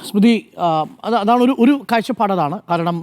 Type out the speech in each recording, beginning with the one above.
സ്മൃതി, അതാണ് ഒരു കാഴ്ചപ്പാടതാണ്. കാരണം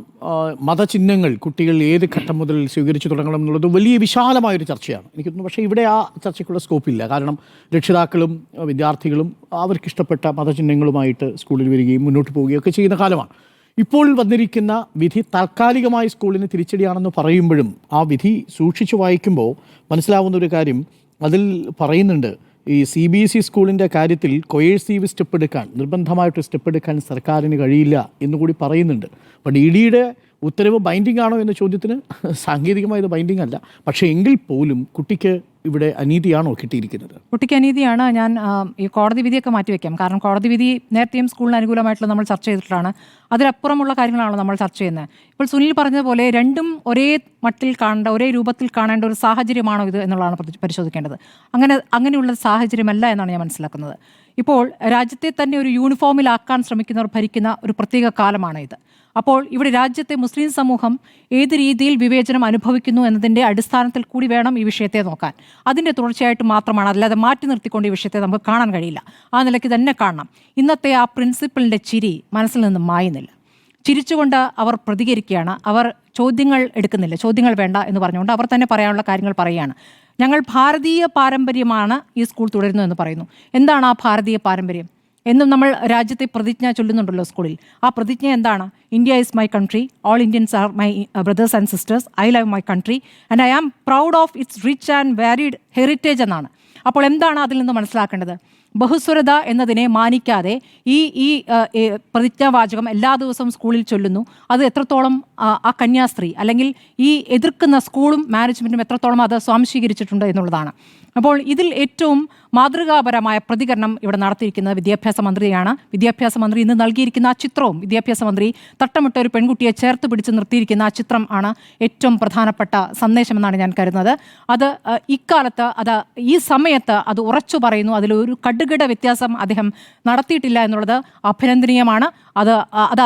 മതചിഹ്നങ്ങൾ കുട്ടികൾ ഏത് ഘട്ടം മുതൽ സ്വീകരിച്ചു തുടങ്ങണം എന്നുള്ളത് വലിയ വിശാലമായൊരു ചർച്ചയാണ് എനിക്ക് തോന്നുന്നു. പക്ഷേ ഇവിടെ ആ ചർച്ചയ്ക്കുള്ള സ്കോപ്പില്ല. കാരണം രക്ഷിതാക്കളും വിദ്യാർത്ഥികളും അവർക്കിഷ്ടപ്പെട്ട മതചിഹ്നങ്ങളുമായിട്ട് സ്കൂളിൽ വരികയും മുന്നോട്ട് പോവുകയും ഒക്കെ ചെയ്യുന്ന കാലമാണ്. ഇപ്പോൾ വന്നിരിക്കുന്ന വിധി താൽക്കാലികമായി സ്കൂളിന് തിരിച്ചടിയാണെന്ന് പറയുമ്പോഴും ആ വിധി സൂക്ഷിച്ചു വായിക്കുമ്പോൾ മനസ്സിലാവുന്ന ഒരു കാര്യം അതിൽ പറയുന്നുണ്ട്. ഈ CBSE സ്കൂളിൻ്റെ കാര്യത്തിൽ കൊയേഴ്സീവ് സ്റ്റെപ്പ് എടുക്കാൻ, നിർബന്ധമായിട്ട് സ്റ്റെപ്പ് എടുക്കാൻ സർക്കാരിന് കഴിയില്ല എന്നുകൂടി പറയുന്നുണ്ട്. അപ്പോൾ DDയുടെ ഉത്തരവ് ബൈൻഡിംഗ് ആണോ എന്ന ചോദ്യത്തിന് സാങ്കേതികമായത് ബൈൻഡിംഗ് അല്ല. പക്ഷേ എങ്കിൽ പോലും കുട്ടിക്ക് ഇവിടെ അനീതിയാണോ കിട്ടിയിരിക്കുന്നത്? കുട്ടിക്ക് അനീതിയാണ്. ഞാൻ ഈ കോടതി വിധിയൊക്കെ മാറ്റിവെക്കാം. കാരണം കോടതി വിധി നേരത്തെയും സ്കൂളിന് അനുകൂലമായിട്ടുള്ള നമ്മൾ ചർച്ച ചെയ്തിട്ടുള്ളതാണ്. അതിലപ്പുറമുള്ള കാര്യങ്ങളാണല്ലോ നമ്മൾ ചർച്ച ചെയ്യുന്നത്. ഇപ്പോൾ സുനിൽ പറഞ്ഞതുപോലെ രണ്ടും ഒരേ മട്ടിൽ കാണേണ്ട, ഒരേ രൂപത്തിൽ കാണേണ്ട ഒരു സാഹചര്യമാണോ ഇത് എന്നുള്ളതാണ് പരിശോധിക്കേണ്ടത്. അങ്ങനെയുള്ള സാഹചര്യമല്ല എന്നാണ് ഞാൻ മനസ്സിലാക്കുന്നത്. ഇപ്പോൾ രാജ്യത്തെ തന്നെ ഒരു യൂണിഫോമിലാക്കാൻ ശ്രമിക്കുന്നവർ ഭരിക്കുന്ന ഒരു പ്രത്യേക കാലമാണ് ഇത്. അപ്പോൾ ഇവിടെ രാജ്യത്തെ മുസ്ലിം സമൂഹം ഏത് രീതിയിൽ വിവേചനം അനുഭവിക്കുന്നു എന്നതിൻ്റെ അടിസ്ഥാനത്തിൽ കൂടി വേണം ഈ വിഷയത്തെ നോക്കാൻ. അതിൻ്റെ തുടർച്ചയായിട്ട് മാത്രമാണ്, അല്ലാതെ മാറ്റി നിർത്തിക്കൊണ്ട് ഈ വിഷയത്തെ നമുക്ക് കാണാൻ കഴിയില്ല. ആ നിലയ്ക്ക് തന്നെ കാണണം. ഇന്നത്തെ ആ പ്രിൻസിപ്പലിൻ്റെ ചിരി മനസ്സിൽ നിന്നും മായുന്നില്ല. ചിരിച്ചുകൊണ്ട് അവർ പ്രതികരിക്കുകയാണ്. അവർ ചോദ്യങ്ങൾ എടുക്കുന്നില്ല. ചോദ്യങ്ങൾ വേണ്ട എന്ന് പറഞ്ഞുകൊണ്ട് അവർ തന്നെ പറയാനുള്ള കാര്യങ്ങൾ പറയുകയാണ്. ഞങ്ങൾ ഭാരതീയ പാരമ്പര്യമാണ് ഈ സ്കൂൾ തുടരുന്നു എന്ന് പറയുന്നു. എന്താണ് ആ ഭാരതീയ പാരമ്പര്യം? എന്നും നമ്മൾ രാജ്യത്തെ പ്രതിജ്ഞ ചൊല്ലുന്നുണ്ടല്ലോ സ്കൂളിൽ. ആ പ്രതിജ്ഞ എന്താണ്? India is my country, all Indians are my brothers and sisters, I love my country and I am proud of its rich and varied heritage എന്നാണ്. അപ്പോൾ എന്താണ് അതിൽ നിന്ന് മനസ്സിലാക്കേണ്ടത്? ബഹുസ്വരത എന്നതിനെ മാനിക്കാതെ ഈ പ്രതിജ്ഞാവാചകം എല്ലാ ദിവസവും സ്കൂളിൽ ചൊല്ലുന്നു. അത് എത്രത്തോളം ആ കന്യാസ്ത്രീ അല്ലെങ്കിൽ ഈ എതിർക്കുന്ന സ്കൂളും മാനേജ്മെൻറ്റും എത്രത്തോളം അത് സ്വാംശീകരിച്ചിട്ടുണ്ട് എന്നുള്ളതാണ്. അപ്പോൾ ഇതിൽ ഏറ്റവും മാതൃകാപരമായ പ്രതികരണം ഇവിടെ നടത്തിയിരിക്കുന്നത് വിദ്യാഭ്യാസ മന്ത്രിയാണ്. വിദ്യാഭ്യാസ മന്ത്രി ഇന്ന് നൽകിയിരിക്കുന്ന ആ ചിത്രവും, വിദ്യാഭ്യാസ മന്ത്രി തട്ടമിട്ട ഒരു പെൺകുട്ടിയെ ചേർത്ത് പിടിച്ച് നിർത്തിയിരിക്കുന്ന ആ ചിത്രം ആണ് ഏറ്റവും പ്രധാനപ്പെട്ട സന്ദേശമെന്നാണ് ഞാൻ കരുതുന്നത്. അത് ഇക്കാലത്ത്, ഈ സമയത്ത് അത് ഉറച്ചു പറയുന്നു. അതിലൊരു കടുകിട വ്യത്യാസം അദ്ദേഹം നടത്തിയിട്ടില്ല എന്നുള്ളത് അഭിനന്ദനീയമാണ്. അത്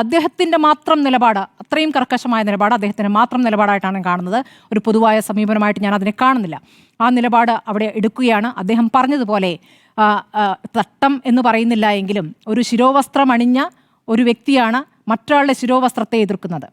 അദ്ദേഹത്തിൻ്റെ മാത്രം നിലപാട്, അത്രയും കർക്കശമായ നിലപാട് അദ്ദേഹത്തിൻ്റെ മാത്രം നിലപാടായിട്ടാണ് കാണുന്നത്. ഒരു പൊതുവായ സമീപനമായിട്ട് ഞാൻ അതിനെ കാണുന്നില്ല. ആ നിലപാട് അവിടെ എടുക്കുകയാണ്. അദ്ദേഹം പറഞ്ഞതുപോലെ തട്ടം എന്ന് പറയുന്നില്ല എങ്കിലും ഒരു ശിരോവസ്ത്രം അണിഞ്ഞ ഒരു വ്യക്തിയാണ് മറ്റൊരാളുടെ ശിരോവസ്ത്രത്തെ എതിർക്കുന്നത്.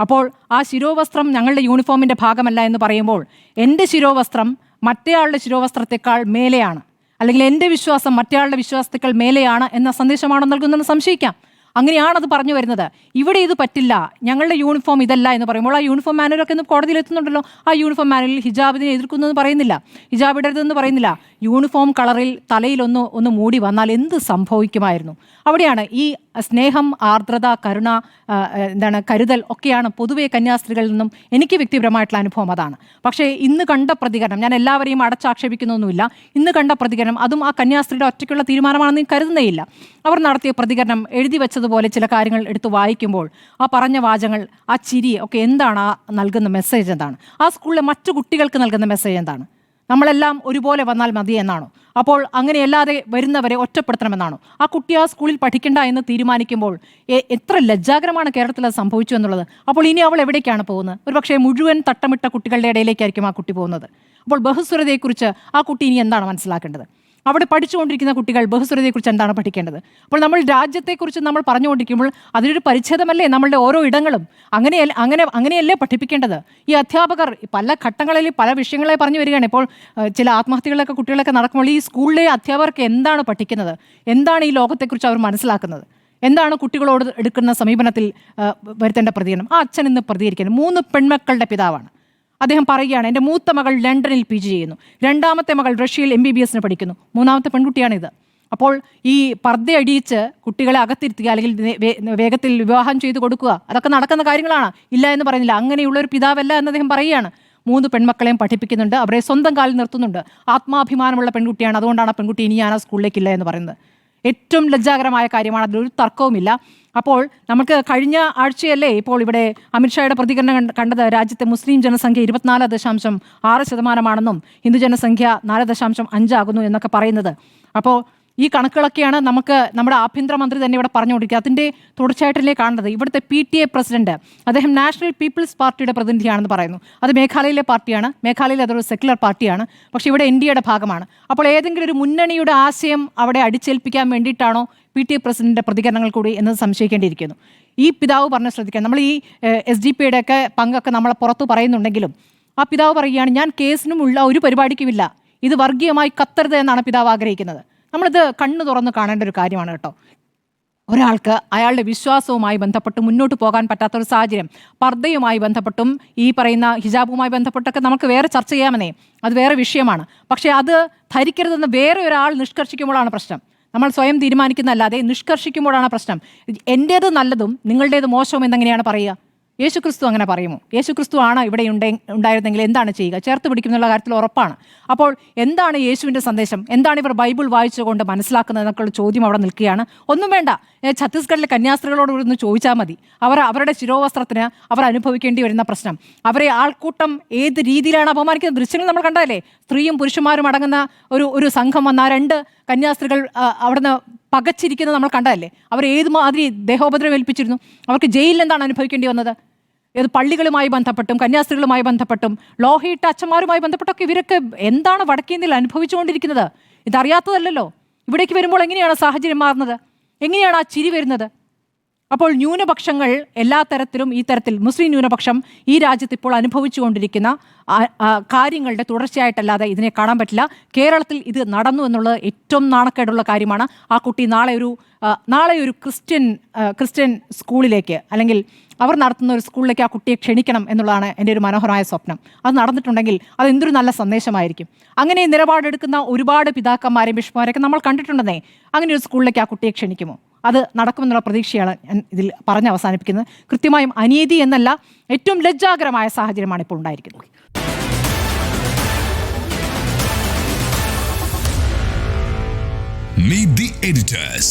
അപ്പോൾ ആ ശിരോവസ്ത്രം ഞങ്ങളുടെ യൂണിഫോമിൻ്റെ ഭാഗമല്ല എന്ന് പറയുമ്പോൾ എൻ്റെ ശിരോവസ്ത്രം മറ്റേയാളുടെ ശിരോവസ്ത്രത്തെക്കാൾ മേലെയാണ്, അല്ലെങ്കിൽ എൻ്റെ വിശ്വാസം മറ്റേയാളുടെ വിശ്വാസത്തേക്കാൾ മേലെയാണ് എന്ന സന്ദേശമാണോ നൽകുന്നതെന്ന് സംശയിക്കാം. അങ്ങനെയാണത് പറഞ്ഞു വരുന്നത്. ഇവിടെ ഇത് പറ്റില്ല, ഞങ്ങളുടെ യൂണിഫോം ഇതല്ല എന്ന് പറയുമ്പോൾ ആ യൂണിഫോം മാനുവലൊക്കെ ഇന്ന് കോടതിയിൽ എത്തുന്നുണ്ടല്ലോ. ആ യൂണിഫോം മാനുവലിൽ ഹിജാബിനെ എതിർക്കുന്നതെന്ന് പറയുന്നില്ല, ഹിജാബ് ഇടരുതെന്ന് പറയുന്നില്ല. യൂണിഫോം കളറിൽ തലയിൽ ഒന്ന് മൂടി വന്നാൽ എന്ത് സംഭവിക്കുമായിരുന്നു? അവിടെയാണ് ഈ സ്നേഹം, ആർദ്രത, കരുണ, കരുതൽ ഒക്കെയാണ് പൊതുവെ കന്യാസ്ത്രീകളിൽ നിന്നും എനിക്ക് വ്യക്തിപരമായിട്ടുള്ള അനുഭവം അതാണ്. പക്ഷേ ഇന്ന് കണ്ട പ്രതികരണം, ഞാൻ എല്ലാവരെയും അടച്ചാക്ഷേപിക്കുന്നൊന്നുമില്ല, ഇന്ന് കണ്ട പ്രതികരണം അതും ആ കന്യാസ്ത്രീയുടെ ഒറ്റയ്ക്കുള്ള തീരുമാനമാണെന്ന് കരുതുന്നേയില്ല. അവർ നടത്തിയ പ്രതികരണം എഴുതി വെച്ചതുപോലെ ചില കാര്യങ്ങൾ എടുത്ത് വായിക്കുമ്പോൾ ആ പറഞ്ഞ വാചകങ്ങൾ, ആ ചിരി ഒക്കെ എന്താണ് ആ നൽകുന്ന മെസ്സേജ്? എന്താണ് ആ സ്കൂളിലെ മറ്റു കുട്ടികൾക്ക് നൽകുന്ന മെസ്സേജ്? എന്താണ്? നമ്മളെല്ലാം ഒരുപോലെ വന്നാൽ മതി എന്നാണോ? അപ്പോൾ അങ്ങനെയല്ലാതെ വരുന്നവരെ ഒറ്റപ്പെടുത്തണമെന്നാണോ? ആ കുട്ടി ആ സ്കൂളിൽ പഠിക്കണ്ട എന്ന് തീരുമാനിക്കുമ്പോൾ എത്ര ലജ്ജാകരമാണ് കേരളത്തിൽ അത് സംഭവിച്ചു എന്നുള്ളത്. അപ്പോൾ ഇനി അവൾ എവിടേക്കാണ് പോകുന്നത്? ഒരുപക്ഷെ മുഴുവൻ തട്ടമിട്ട കുട്ടികളുടെ ഇടയിലേക്കായിരിക്കും ആ കുട്ടി പോകുന്നത്. അപ്പോൾ ബഹുസ്വരതയെക്കുറിച്ച് ആ കുട്ടി ഇനി എന്താണ് മനസ്സിലാക്കേണ്ടത്? അവിടെ പഠിച്ചുകൊണ്ടിരിക്കുന്ന കുട്ടികൾ ബഹുസ്വരതയെക്കുറിച്ച് എന്താണ് പഠിക്കേണ്ടത്? അപ്പോൾ നമ്മൾ രാജ്യത്തെക്കുറിച്ച് നമ്മൾ പറഞ്ഞുകൊണ്ടിരിക്കുമ്പോൾ അതിനൊരു പരിച്ഛേദമല്ലേ നമ്മളുടെ ഓരോ ഇടങ്ങളും? അങ്ങനെയല്ലേ പഠിപ്പിക്കേണ്ടത്? ഈ അധ്യാപകർ പല ഘട്ടങ്ങളിൽ പല വിഷയങ്ങളെ പറഞ്ഞു വരികയാണ്. ഇപ്പോൾ ചില ആത്മഹത്യകളൊക്കെ കുട്ടികളൊക്കെ നടക്കുമ്പോൾ ഈ സ്കൂളിലെ അധ്യാപകർക്ക് എന്താണ് പഠിക്കുന്നത്? എന്താണ് ഈ ലോകത്തെക്കുറിച്ച് അവർ മനസ്സിലാക്കുന്നത്? എന്താണ് കുട്ടികളോട് എടുക്കുന്ന സമീപനത്തിൽ വരുത്തേണ്ട പ്രതികരണം? ആ അച്ഛൻ ഇന്ന് പ്രതികരിക്കുന്നത് 3 പെൺമക്കളുടെ പിതാവാണ്. അദ്ദേഹം പറയുകയാണ്, എൻ്റെ മൂത്ത മകൾ ലണ്ടനിൽ PG ചെയ്യുന്നു, രണ്ടാമത്തെ മകൾ റഷ്യയിൽ MBBS പഠിക്കുന്നു, 3ാമത്തെ പെൺകുട്ടിയാണിത്. അപ്പോൾ ഈ പർദ്ദ അടിയിച്ച് കുട്ടികളെ അകത്തിരുത്തുക അല്ലെങ്കിൽ വേഗത്തിൽ വിവാഹം ചെയ്തു കൊടുക്കുക, അതൊക്കെ നടക്കുന്ന കാര്യങ്ങളാണ്. ഇല്ല എന്ന് പറയുന്നില്ല. അങ്ങനെയുള്ളൊരു പിതാവല്ല എന്ന് അദ്ദേഹം പറയുകയാണ്. 3 പെൺമക്കളെയും പഠിപ്പിക്കുന്നുണ്ട്, അവരെ സ്വന്തം കാലിൽ നിർത്തുന്നുണ്ട്. ആത്മാഭിമാനമുള്ള പെൺകുട്ടിയാണ്, അതുകൊണ്ടാണ് ആ പെൺകുട്ടി ഇനി ഞാൻ ആ സ്കൂളിലേക്കില്ല എന്ന് പറയുന്നത്. ഏറ്റവും ലജ്ജാകരമായ കാര്യമാണ്, അതിലൊരു തർക്കവുമില്ല. അപ്പോൾ നമുക്ക് കഴിഞ്ഞ ആഴ്ചയല്ലേ ഇപ്പോൾ ഇവിടെ അമിത്ഷായുടെ പ്രതികരണം കണ്ടത്, രാജ്യത്തെ മുസ്ലിം ജനസംഖ്യ 24.6% ഹിന്ദു ജനസംഖ്യ 4.5 ആകുന്നു എന്നൊക്കെ പറയുന്നത്. അപ്പോൾ ഈ കണക്കുകളൊക്കെയാണ് നമ്മുടെ ആഭ്യന്തരമന്ത്രി തന്നെ ഇവിടെ പറഞ്ഞുകൊണ്ടിരിക്കുക. അതിൻ്റെ തുടർച്ചയായിട്ടല്ലേ കാണുന്നത്. ഇവിടുത്തെ PTA പ്രസിഡന്റ്, അദ്ദേഹം നാഷണൽ പീപ്പിൾസ് പാർട്ടിയുടെ പ്രതിനിധിയാണെന്ന് പറയുന്നു. അത് മേഘാലയയിലെ പാർട്ടിയാണ്, മേഘാലയയിൽ അതൊരു സെക്യുലർ പാർട്ടിയാണ്, പക്ഷേ ഇവിടെ NDAയുടെ ഭാഗമാണ്. അപ്പോൾ ഏതെങ്കിലും ഒരു മുന്നണിയുടെ ആശയം അവിടെ അടിച്ചേൽപ്പിക്കാൻ വേണ്ടിയിട്ടാണോ PTA പ്രസിഡന്റിന്റെ പ്രതികരണങ്ങൾ കൂടി എന്നത് സംശയിക്കേണ്ടിയിരിക്കുന്നു. ഈ പിതാവ് പറഞ്ഞ് ശ്രദ്ധിക്കാം, നമ്മൾ ഈ SDP ഒക്കെ പങ്കൊക്കെ നമ്മളെ പുറത്തു പറയുന്നുണ്ടെങ്കിലും ആ പിതാവ് പറയുകയാണ്, ഞാൻ കേസിനുമുള്ള ഒരു പരിപാടിക്കുമില്ല, ഇത് വർഗീയമായി കത്തരുത് എന്നാണ് പിതാവ് ആഗ്രഹിക്കുന്നത്. നമ്മളിത് കണ്ണു തുറന്ന് കാണേണ്ട ഒരു കാര്യമാണ് കേട്ടോ. ഒരാൾക്ക് അയാളുടെ വിശ്വാസവുമായി ബന്ധപ്പെട്ട് മുന്നോട്ട് പോകാൻ പറ്റാത്തൊരു സാഹചര്യം, പർദ്ദയുമായി ബന്ധപ്പെട്ടും ഈ പറയുന്ന ഹിജാബുമായി ബന്ധപ്പെട്ടൊക്കെ നമുക്ക് വേറെ ചർച്ച ചെയ്യാമെന്നേ, അത് വേറെ വിഷയമാണ്. പക്ഷേ അത് ധരിക്കരുതെന്ന് വേറെ ഒരാൾ നിഷ്കർഷിക്കുമ്പോഴാണ് പ്രശ്നം. നമ്മൾ സ്വയം തീരുമാനിക്കുന്നതല്ലാതെ നിഷ്കർഷിക്കുമ്പോഴാണ് പ്രശ്നം. എൻ്റേത് നല്ലതും നിങ്ങളുടേത് മോശവും എന്നെങ്ങനെയാണ് പറയുക? യേശുക്രിസ്തു അങ്ങനെ പറയുമോ? യേശുക്രിസ്തു ആണ് ഇവിടെ ഉണ്ടായിരുന്നെങ്കിൽ എന്താണ് ചെയ്യുക? ചേർത്ത് പിടിക്കുന്നുള്ള കാര്യത്തിൽ ഉറപ്പാണ്. അപ്പോൾ എന്താണ് യേശുവിൻ്റെ സന്ദേശം? എന്താണ് ഇവർ ബൈബിൾ വായിച്ചുകൊണ്ട് മനസ്സിലാക്കുന്നത് എന്നൊക്കെയുള്ള ചോദ്യം അവിടെ നിൽക്കുകയാണ്. ഒന്നും വേണ്ട, ഛത്തീസ്ഗഡിലെ കന്യാസ്ത്രീകളോട് ഒന്ന് ചോദിച്ചാൽ മതി. അവരുടെ ശിരോവസ്ത്രത്തിന് അവർ അനുഭവിക്കേണ്ടി വരുന്ന പ്രശ്നം, അവരെ ആൾക്കൂട്ടം ഏത് രീതിയിലാണ് അപമാനിക്കുന്ന ദൃശ്യങ്ങൾ നമ്മൾ കണ്ടതല്ലേ? സ്ത്രീയും പുരുഷന്മാരും അടങ്ങുന്ന ഒരു സംഘം വന്ന 2 കന്യാസ്ത്രീകൾ അവിടുന്ന് പകച്ചിരിക്കുന്നത് നമ്മൾ കണ്ടതല്ലേ? അവർ ഏതുമാതിരി ദേഹോപദ്രവം ഏൽപ്പിച്ചിരുന്നു. അവർക്ക് ജയിലിൽ എന്താണ് അനുഭവിക്കേണ്ടി വന്നത്? ഏത് പള്ളികളുമായി ബന്ധപ്പെട്ടും കന്യാസ്ത്രീകളുമായി ബന്ധപ്പെട്ടും ലോഹയിട്ട അച്ഛന്മാരുമായി ബന്ധപ്പെട്ടൊക്കെ ഇവരൊക്കെ എന്താണ് വടക്കേ ഇന്ത്യയിൽ അനുഭവിച്ചുകൊണ്ടിരിക്കുന്നത്? ഇതറിയാത്തതല്ലോ. ഇവിടേക്ക് വരുമ്പോൾ എങ്ങനെയാണ് സാഹചര്യം മാറുന്നത്? എങ്ങനെയാണ് ആ ചിരി വരുന്നത്? അപ്പോൾ ന്യൂനപക്ഷങ്ങൾ എല്ലാ തരത്തിലും ഈ തരത്തിൽ മുസ്ലിം ന്യൂനപക്ഷം ഈ രാജ്യത്ത് ഇപ്പോൾ അനുഭവിച്ചുകൊണ്ടിരിക്കുന്ന കാര്യങ്ങളുടെ തുടർച്ചയായിട്ടല്ലാതെ ഇതിനെ കാണാൻ പറ്റില്ല. കേരളത്തിൽ ഇത് നടന്നു എന്നുള്ളത് ഏറ്റവും നാണക്കേടുള്ള കാര്യമാണ്. ആ കുട്ടി നാളെ ഒരു ക്രിസ്ത്യൻ സ്കൂളിലേക്ക്, അല്ലെങ്കിൽ അവർ നടത്തുന്ന ഒരു സ്കൂളിലേക്ക് ആ കുട്ടിയെ ക്ഷണിക്കണം എന്നുള്ളതാണ് എൻ്റെ ഒരു മനോഹരമായ സ്വപ്നം. അത് നടന്നിട്ടുണ്ടെങ്കിൽ അത് എന്തൊരു നല്ല സന്ദേശമായിരിക്കും. അങ്ങനെ നിലപാടെടുക്കുന്ന ഒരുപാട് പിതാക്കന്മാരെയും ബിഷപ്പുമാരെയൊക്കെ നമ്മൾ കണ്ടിട്ടുണ്ടെന്നേ. അങ്ങനെ ഒരു സ്കൂളിലേക്ക് ആ കുട്ടിയെ ക്ഷണിക്കുമോ? അത് നടക്കുമെന്നുള്ള പ്രതീക്ഷയാണ് ഞാൻ ഇതിൽ പറഞ്ഞ് അവസാനിപ്പിക്കുന്നത്. കൃത്യമായും അനീതി എന്നല്ല, ഏറ്റവും ലജ്ജാകരമായ സാഹചര്യമാണ് ഇപ്പോൾ ഉണ്ടായിരിക്കുന്നത്. Meet the editors.